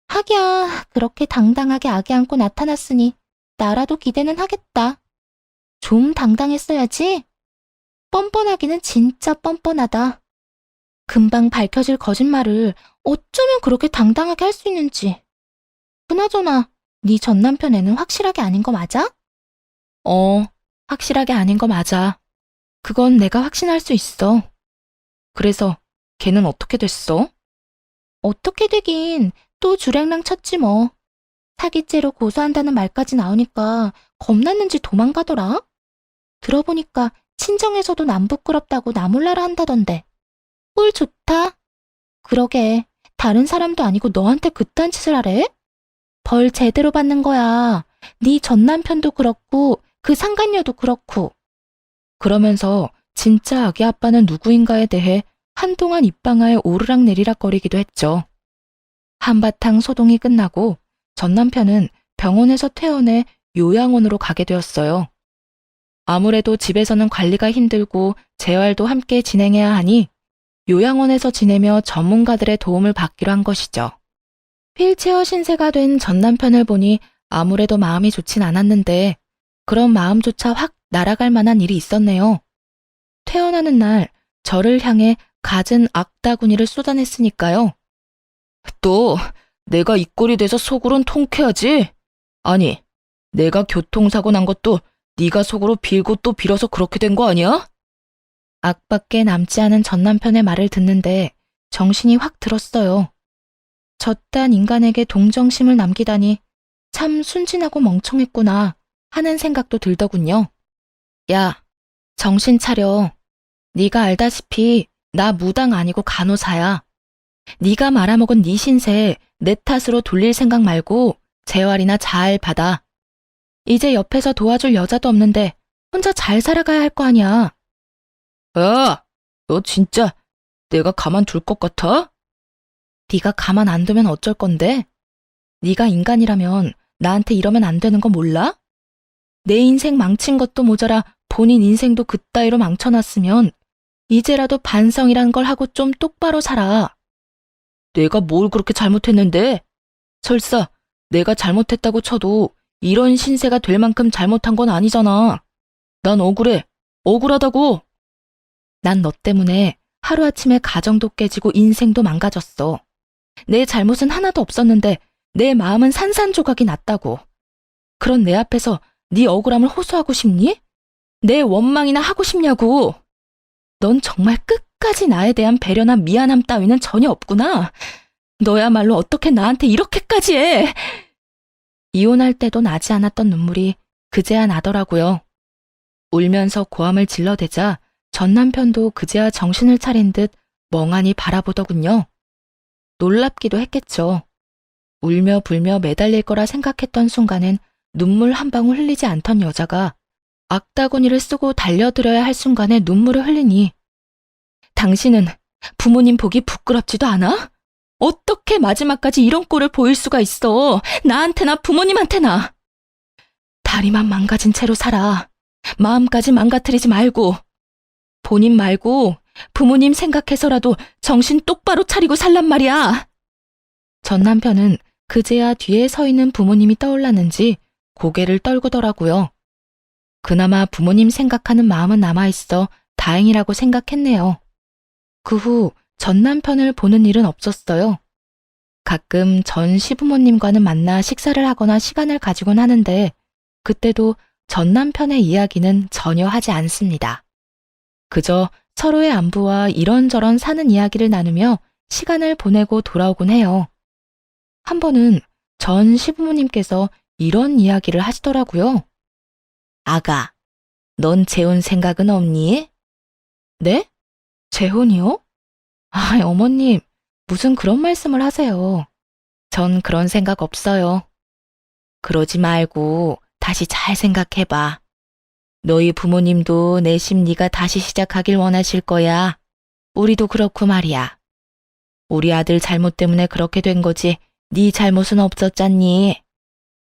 하기야 그렇게 당당하게 아기 안고 나타났으니 나라도 기대는 하겠다. 좀 당당했어야지. 뻔뻔하기는 진짜 뻔뻔하다. 금방 밝혀질 거짓말을 어쩌면 그렇게 당당하게 할 수 있는지. 그나저나 네 전남편 애는 확실하게 아닌 거 맞아? 확실하게 아닌 거 맞아. 그건 내가 확신할 수 있어. 그래서 걔는 어떻게 됐어? 어떻게 되긴 또 주랭랑 쳤지 뭐. 사기죄로 고소한다는 말까지 나오니까 겁났는지 도망가더라. 들어보니까 친정에서도 남 부끄럽다고 나 몰라라 한다던데. 꼴 좋다. 그러게 다른 사람도 아니고 너한테 그딴 짓을 하래? 벌 제대로 받는 거야. 네 전남편도 그렇고 그 상간녀도 그렇고. 그러면서 진짜 아기 아빠는 누구인가에 대해 한동안 입방아에 오르락내리락거리기도 했죠. 한바탕 소동이 끝나고 전남편은 병원에서 퇴원해 요양원으로 가게 되었어요. 아무래도 집에서는 관리가 힘들고 재활도 함께 진행해야 하니 요양원에서 지내며 전문가들의 도움을 받기로 한 것이죠. 휠체어 신세가 된 전남편을 보니 아무래도 마음이 좋진 않았는데 그런 마음조차 확 날아갈 만한 일이 있었네요. 퇴원하는 날 저를 향해 갖은 악다구니를 쏟아냈으니까요. 또 내가 이 꼴이 돼서 속으론 통쾌하지? 아니, 내가 교통사고 난 것도 네가 속으로 빌고 또 빌어서 그렇게 된 거 아니야? 악밖에 남지 않은 전남편의 말을 듣는데 정신이 확 들었어요. 저딴 인간에게 동정심을 남기다니 참 순진하고 멍청했구나 하는 생각도 들더군요. 야, 정신 차려. 네가 알다시피 나 무당 아니고 간호사야. 네가 말아먹은 네 신세 내 탓으로 돌릴 생각 말고 재활이나 잘 받아. 이제 옆에서 도와줄 여자도 없는데 혼자 잘 살아가야 할 거 아니야. 야, 너 진짜 내가 가만둘 것 같아? 네가 가만 안 두면 어쩔 건데? 네가 인간이라면 나한테 이러면 안 되는 거 몰라? 내 인생 망친 것도 모자라 본인 인생도 그따위로 망쳐놨으면 이제라도 반성이란 걸 하고 좀 똑바로 살아. 내가 뭘 그렇게 잘못했는데? 설사 내가 잘못했다고 쳐도 이런 신세가 될 만큼 잘못한 건 아니잖아. 난 억울해. 억울하다고. 난 너 때문에 하루아침에 가정도 깨지고 인생도 망가졌어. 내 잘못은 하나도 없었는데 내 마음은 산산조각이 났다고. 그런 내 앞에서 네 억울함을 호소하고 싶니? 내 원망이나 하고 싶냐고. 넌 정말 끝까지 나에 대한 배려나 미안함 따위는 전혀 없구나. 너야말로 어떻게 나한테 이렇게까지 해. 이혼할 때도 나지 않았던 눈물이 그제야 나더라고요. 울면서 고함을 질러대자 전 남편도 그제야 정신을 차린 듯 멍하니 바라보더군요. 놀랍기도 했겠죠. 울며 불며 매달릴 거라 생각했던 순간엔 눈물 한 방울 흘리지 않던 여자가 악다구니를 쓰고 달려들어야 할 순간에 눈물을 흘리니 당신은 부모님 보기 부끄럽지도 않아? 어떻게 마지막까지 이런 꼴을 보일 수가 있어? 나한테나 부모님한테나. 다리만 망가진 채로 살아. 마음까지 망가뜨리지 말고. 본인 말고 부모님 생각해서라도 정신 똑바로 차리고 살란 말이야. 전 남편은 그제야 뒤에 서 있는 부모님이 떠올랐는지 고개를 떨구더라고요. 그나마 부모님 생각하는 마음은 남아있어 다행이라고 생각했네요. 그 후 전 남편을 보는 일은 없었어요. 가끔 전 시부모님과는 만나 식사를 하거나 시간을 가지곤 하는데 그때도 전 남편의 이야기는 전혀 하지 않습니다. 그저 서로의 안부와 이런저런 사는 이야기를 나누며 시간을 보내고 돌아오곤 해요. 한 번은 전 시부모님께서 이런 이야기를 하시더라고요. 아가, 넌 재혼 생각은 없니? 네? 재혼이요? 아, 어머님, 무슨 그런 말씀을 하세요. 전 그런 생각 없어요. 그러지 말고 다시 잘 생각해봐. 너희 부모님도 내심 네가 다시 시작하길 원하실 거야. 우리도 그렇고 말이야. 우리 아들 잘못 때문에 그렇게 된 거지 네 잘못은 없었잖니.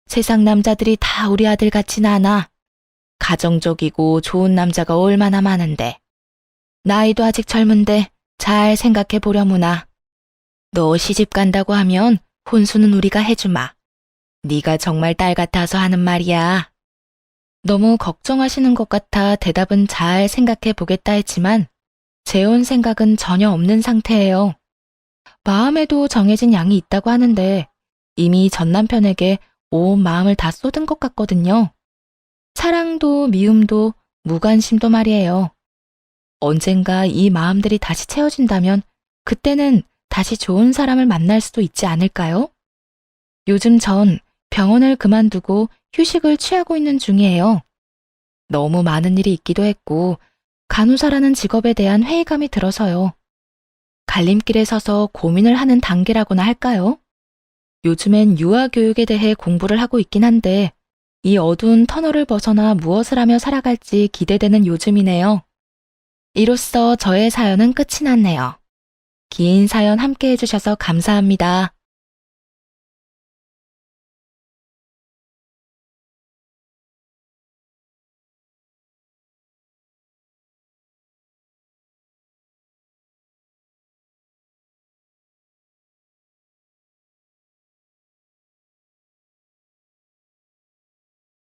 세상 남자들이 다 우리 아들 같진 않아. 가정적이고 좋은 남자가 얼마나 많은데. 나이도 아직 젊은데 잘 생각해 보려무나. 너 시집 간다고 하면 혼수는 우리가 해주마. 네가 정말 딸 같아서 하는 말이야. 너무 걱정하시는 것 같아 대답은 잘 생각해 보겠다 했지만 재혼 생각은 전혀 없는 상태예요. 마음에도 정해진 양이 있다고 하는데 이미 전 남편에게 온 마음을 다 쏟은 것 같거든요. 사랑도 미움도 무관심도 말이에요. 언젠가 이 마음들이 다시 채워진다면 그때는 다시 좋은 사람을 만날 수도 있지 않을까요? 요즘 전 병원을 그만두고 휴식을 취하고 있는 중이에요. 너무 많은 일이 있기도 했고 간호사라는 직업에 대한 회의감이 들어서요. 갈림길에 서서 고민을 하는 단계라고나 할까요? 요즘엔 유아교육에 대해 공부를 하고 있긴 한데 이 어두운 터널을 벗어나 무엇을 하며 살아갈지 기대되는 요즘이네요. 이로써 저의 사연은 끝이 났네요. 긴 사연 함께 해주셔서 감사합니다.